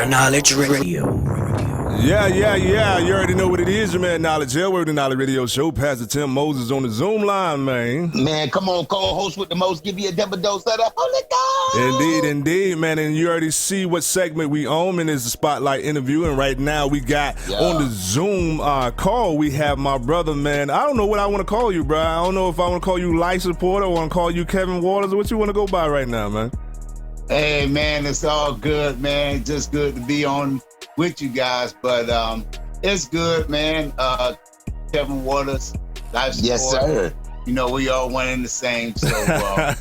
Your Knowledge Radio. Yeah. You already know what it is, your man Knowledge. We're the Knowledge Radio Show. Pastor Tim Moses on the Zoom line, man. Man, come on, co-host with the most. Give you a double dose of the Holy Ghost. Indeed, man. And you already see what segment we own, and it's the Spotlight interview. And right now we got on the Zoom call, we have my brother, man. I don't know what I want to call you, bro. I don't know if I want to call you Light Supporter or want to call you Kevin Waters or what you want to go by right now, man. Hey, man, it's all good, man. Just good to be on with you guys, but it's good, man. Kevin Waters, Life Support. Yes, sir. You know, we all one and the same, so yeah.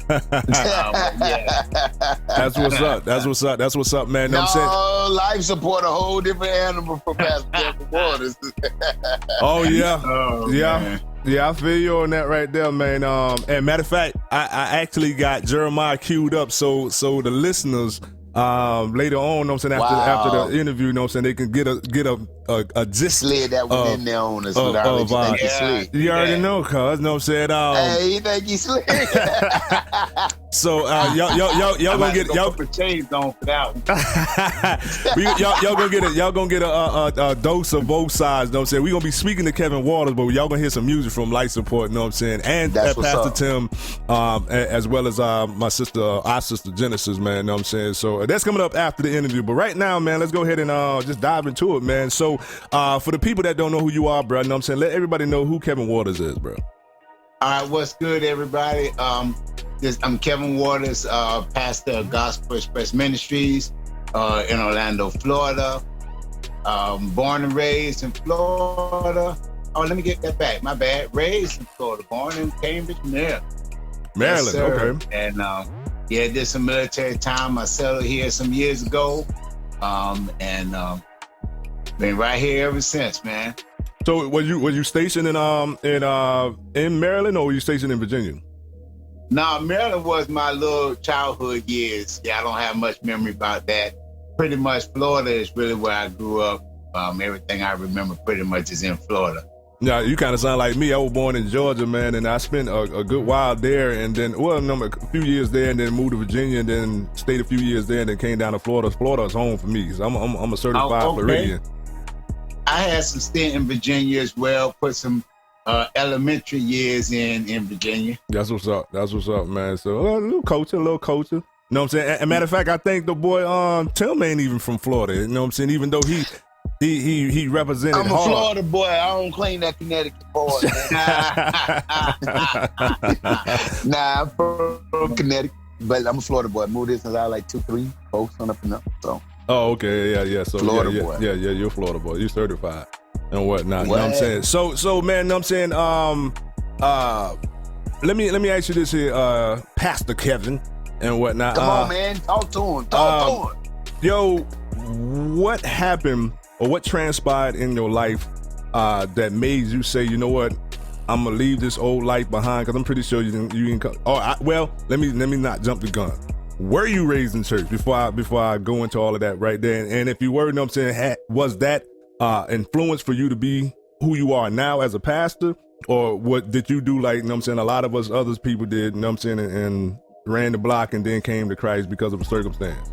That's what's up, man. No, Life Support, a whole different animal from Pastor Kevin Waters. Oh, yeah. Man. Yeah, I feel you on that right there, man. And matter of fact, I actually got Jeremiah queued up so the listeners later on, you know what I'm saying, after the interview, you know what I'm saying, they can get a gist. Slid that one in there on us. You already know, cuz, you know what I'm saying? Hey, you think he slid? So y'all gonna get y'all put shades on for that one. y'all gonna get a dose of both sides, you know what I'm saying? We gonna be speaking to Kevin Waters, but y'all gonna hear some music from Light Support, you know what I'm saying? And Pastor Tim, as well as our sister Genesis, man, you know what I'm saying? So that's coming up after the interview. But right now, man, let's go ahead and just dive into it, man. So for the people that don't know who you are, bro, you know what I'm saying, let everybody know who Kevin Waters is, bro. All right, what's good, everybody? I'm Kevin Waters, pastor of Gospel Express Ministries in Orlando, Florida. Born and raised in Florida. Oh, let me get that back. My bad. Raised in Florida. Born in Cambridge, Maryland. Maryland, yes, okay. And did some military time. I settled here some years ago, and been right here ever since, man. So were you stationed in Maryland, or were you stationed in Virginia? No, Maryland was my little childhood years. Yeah, I don't have much memory about that. Pretty much Florida is really where I grew up. Everything I remember pretty much is in Florida. Yeah, you kind of sound like me. I was born in Georgia, man, and I spent a good while there, and then, a few years there, and then moved to Virginia, and then stayed a few years there, and then came down to Florida. Florida's home for me, so I'm a certified Floridian. I had some stint in Virginia as well, put some elementary years in Virginia. That's what's up, man. So a little culture. You know what I'm saying? As a matter of fact, I think the boy Tim ain't even from Florida. You know what I'm saying? Even though he represented I'm a hard. Florida boy. I don't claim that Connecticut boy. Nah, I'm from Connecticut, but I'm a Florida boy. I moved here since I was like 2, 3, 4, son up and up. So. Oh, okay, yeah. So Florida boy. Yeah, you're a Florida boy. You're certified and whatnot. You know what I'm saying? So man, you know what I'm saying? Let me ask you this here, Pastor Kevin and whatnot. Come on, man. Talk to him. Yo, what happened or what transpired in your life that made you say, you know what, I'm gonna leave this old life behind? Because I'm pretty sure you didn't come. Let me not jump the gun. Were you raised in church before I go into all of that right there? And if you were, you know what I'm saying, was that influence for you to be who you are now as a pastor? Or what did you do, like, you know what I'm saying, a lot of us other people did, you know what I'm saying, and ran the block and then came to Christ because of a circumstance?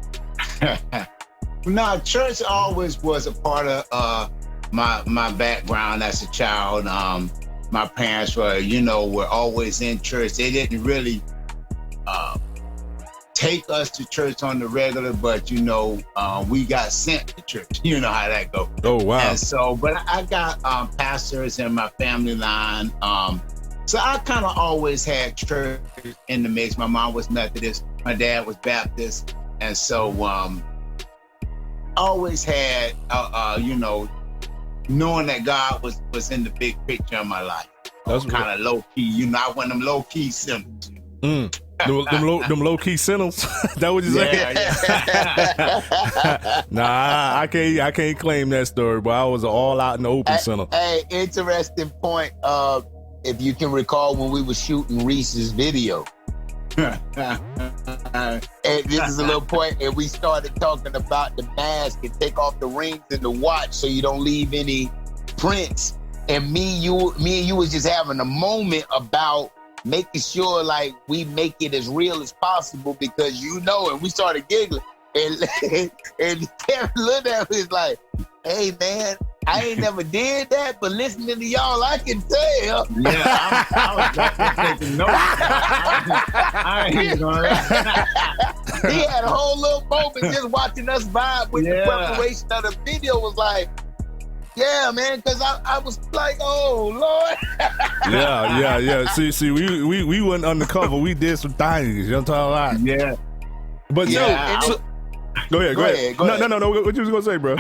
No, church always was a part of my background as a child. My parents were always in church. They didn't really take us to church on the regular, but we got sent to church. You know how that goes. Oh, wow. And so, but I got pastors in my family line. So I kind of always had church in the mix. My mom was Methodist, my dad was Baptist, and so always had knowing that God was in the big picture of my life. That's kind of low key. I want them low key sinners. Them low key sinners. That what you say? Yeah. Nah, I can't claim that story, but I was all out in the open sinner. Hey, interesting point. If you can recall when we were shooting Reese's video. And this is a little point, and we started talking about the mask and take off the rings and the watch so you don't leave any prints. And me and you was just having a moment about making sure like we make it as real as possible because and we started giggling and Kevin looked at me, was like, "Hey man, I ain't never did that, but listening to y'all, I can tell." Yeah, I was back there taking notes. I ain't even gonna lie. He had a whole little moment just watching us vibe with the preparation of the video. Was like, yeah, man, because I was like, oh Lord. Yeah. See, we went undercover. We did some things. You know what I'm talking about? Yeah. But Yeah, go ahead. No. What you was gonna say, bro?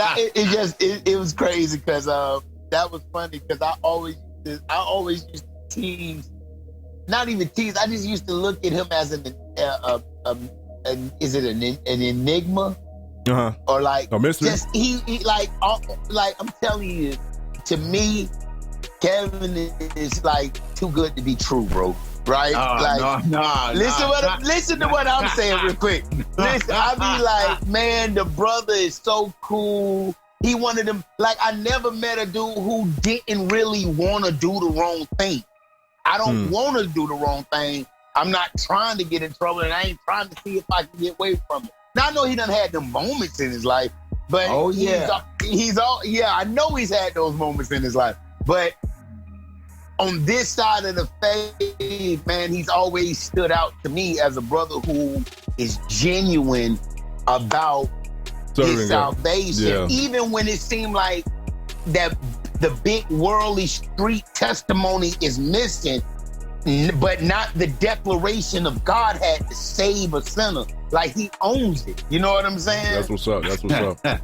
It was crazy because that was funny because I always used to tease, not even tease. I just used to look at him as an is it an enigma? Or like a mystery? Just he like I'm telling you, to me, Kevin is like too good to be true, bro. Right? Listen to what I'm saying real quick. Listen, I be like, man, the brother is so cool. He one of them, like, I never met a dude who didn't really want to do the wrong thing. I don't want to do the wrong thing. I'm not trying to get in trouble, and I ain't trying to see if I can get away from it. Now, I know he done had them moments in his life, but I know he's had those moments in his life. But on this side of the faith, man, he's always stood out to me as a brother who is genuine about his salvation, even when it seemed like that the big worldly street testimony is missing, but not the declaration of God had to save a sinner. Like, he owns it. You know what I'm saying? That's what's up.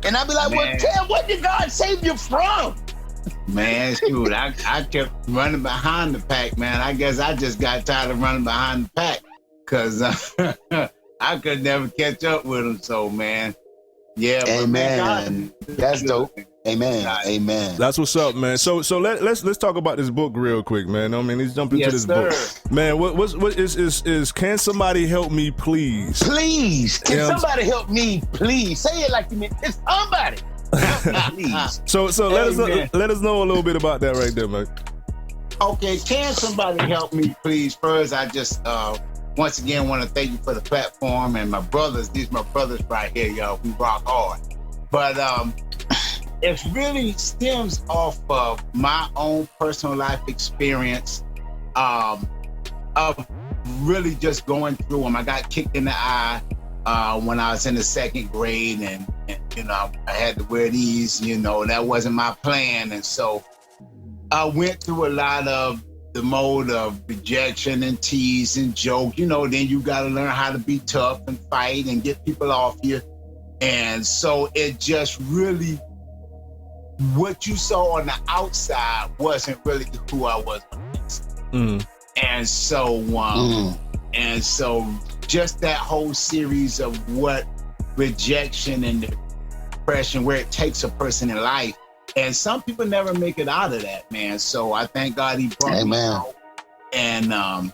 And I'd be like, well, Kev, what did God save you from? Man, shoot, I kept running behind the pack, man. I guess I just got tired of running behind the pack because I could never catch up with him. So, man, yeah. Amen. That's dope. Amen. Amen. That's what's up, man. So let's talk about this book real quick, man. I mean, let's jump into this book, man. What is Can Somebody Help Me, Please? Please, can somebody help me, please? Say it like you mean it's somebody. Please. So let us know a little bit about that right there, man. Okay, can somebody help me, please? First, I just once again want to thank you for the platform and my brothers. These are my brothers right here, y'all. We rock hard. But it really stems off of my own personal life experience of really just going through them. I got kicked in the eye when I was in the second grade, and you know, I had to wear these, you know, that wasn't my plan. And so I went through a lot of the mode of rejection and tease and joke, you know, then you got to learn how to be tough and fight and get people off you. And so it just really, what you saw on the outside wasn't really who I was on the inside. And so just that whole series of what rejection and depression, where it takes a person in life. And some people never make it out of that, man. So I thank God he brought me out. And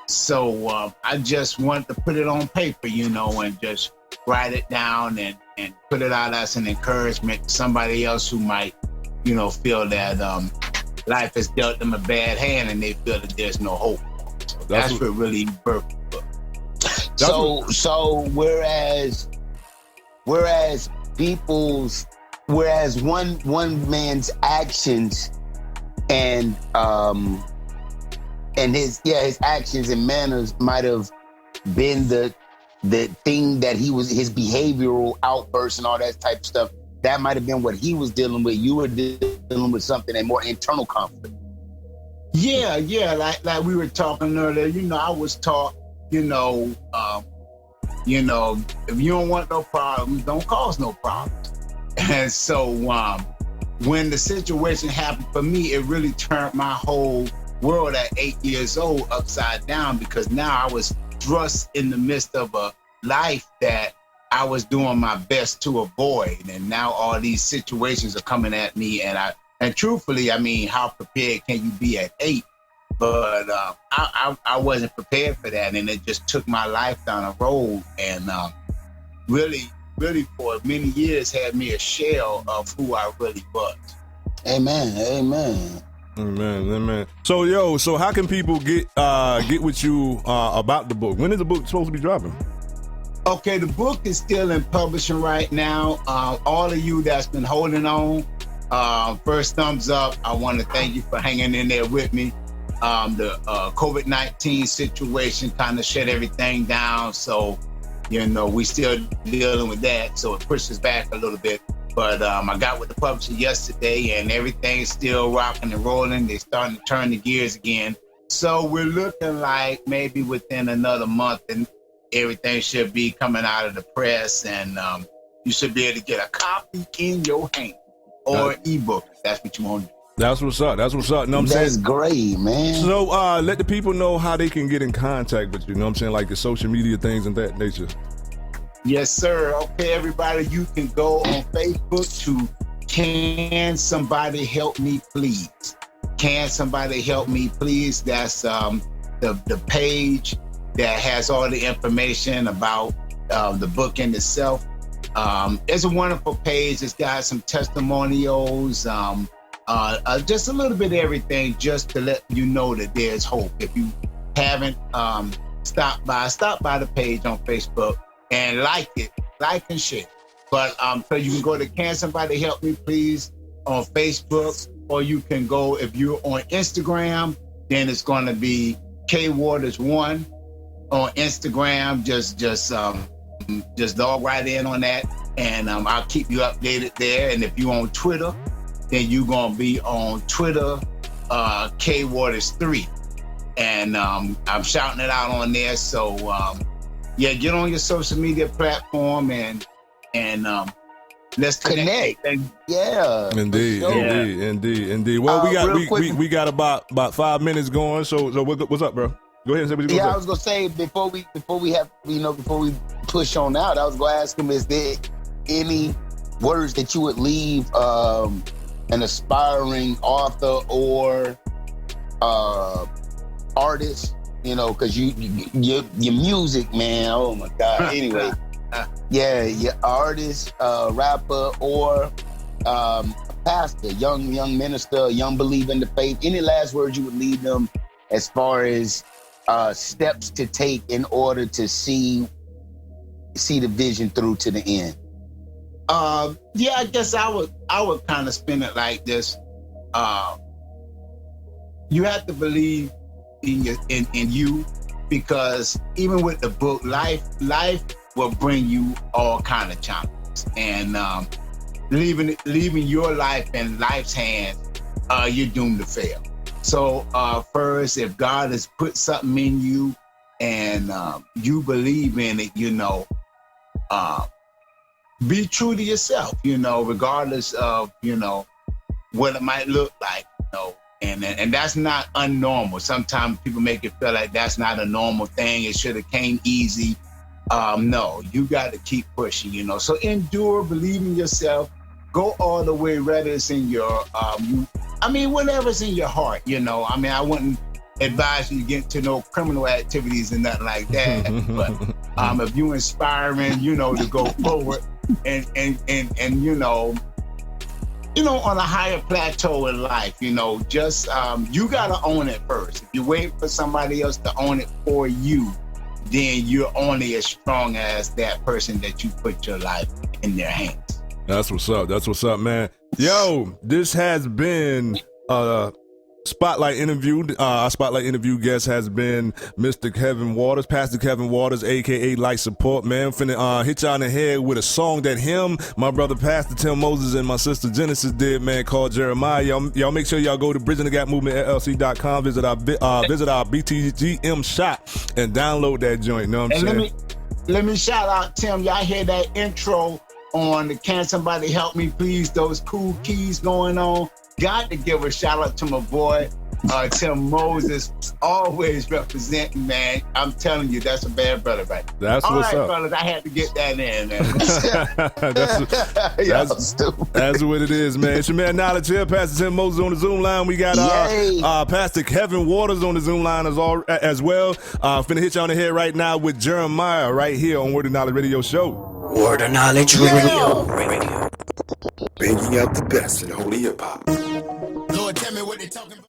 so I just wanted to put it on paper, you know, and just write it down and put it out as an encouragement to somebody else who might, you know, feel that life has dealt them a bad hand and they feel that there's no hope. So that's what really birthed the book. So whereas one man's actions and his actions and manners might have been the thing that he was, his behavioral outbursts and all that type of stuff, that might have been what he was dealing with. You were dealing with something, a more internal conflict. Yeah, like we were talking earlier, you know, I was taught, you know, if you don't want no problems, don't cause no problems. And so when the situation happened for me, it really turned my whole world at 8 years old upside down, because now I was thrust in the midst of a life that I was doing my best to avoid. And now all these situations are coming at me. And truthfully, I mean, how prepared can you be at 8? But I wasn't prepared for that. And it just took my life down a road and really for many years had me a shell of who I really was. Amen. So how can people get with you about the book? When is the book supposed to be dropping? Okay, the book is still in publishing right now. All of you that's been holding on, first thumbs up. I want to thank you for hanging in there with me. The COVID-19 situation kind of shut everything down. So, we still dealing with that. So it pushes back a little bit. But I got with the publisher yesterday and everything's still rocking and rolling. They're starting to turn the gears again. So we're looking like maybe within another month and everything should be coming out of the press, and you should be able to get a copy in your hand or ebook if that's what you want to do. That's what's up. That's what's up. Know what I'm That's saying? great, man. So let the people know how they can get in contact with you. Know what I'm saying? Like the social media things and that nature. Yes, sir. Okay, everybody, you can go on Facebook to Can Somebody Help Me Please? Can Somebody Help Me Please? That's the page that has all the information about the book in itself. It's a wonderful page. It's got some testimonials, just a little bit of everything, just to let you know that there's hope. If you haven't stop by the page on Facebook and like and share. But so you can go to Can Somebody Help Me Please on Facebook, or you can go, if you're on Instagram, then it's going to be KWOKRS1 on Instagram. Just log right in on that, and I'll keep you updated there. And if you're on Twitter, then you're gonna be on Twitter, KWOKRS3, and I'm shouting it out on there. So get on your social media platform and let's connect. Yeah. Indeed, indeed. Well, we got about 5 minutes going. So what's up, bro? Go ahead and say what you're gonna say. I was gonna say before we push on out, I was gonna ask him, is there any words that you would leave an aspiring author or artist? Because your music, man. Oh my God. Anyway, your artist, rapper, or pastor, young minister, young believer in the faith. Any last words you would leave them as far as steps to take in order to see the vision through to the end? I guess I would kind of spin it like this. You have to believe in you, because even with the book, life will bring you all kind of challenges, and leaving your life in life's hands, you're doomed to fail. So first, if God has put something in you and you believe in it, be true to yourself, regardless of, what it might look like, and that's not unnormal. Sometimes people make it feel like that's not a normal thing. It should have came easy. No, you got to keep pushing, So endure, believe in yourself, go all the way, whether it's in your, whatever's in your heart, I wouldn't advise you to get into no criminal activities and nothing like that. But if you're inspiring, to go forward and on a higher plateau in life, just you gotta own it first. If you wait for somebody else to own it for you, then you're only as strong as that person that you put your life in their hands. That's what's up. That's what's up, man. Yo, this has been Spotlight interview. Our Spotlight interview guest has been Mr. Kevin Waters, Pastor Kevin Waters, aka Light Support, man. Finna hit y'all in the head with a song that him, my brother Pastor Tim Moses, and my sister Genesis did, man, called Jeremiah. Y'all make sure y'all go to Bridging the Gap Movement LLC.com, visit our BTGM shop and download that joint. Know what I'm saying? Let me shout out Tim. Y'all hear that intro on the Can Somebody Help Me Please? Those cool keys going on. Got to give a shout out to my boy, Tim Moses, always representing, man. I'm telling you, that's a bad brother, right? That's all what's right, up. fellas, I had to get that in, man. That's what it is, man. It's your man Knowledge here, Pastor Tim Moses on the Zoom line. We got Pastor Kevin Waters on the Zoom line as well. Finna hit you on the head right now with Jeremiah right here on Word of Knowledge Radio Show. Word of Knowledge Radio. Bringing out the best in holy hip hop. Lord, tell me what they talking about.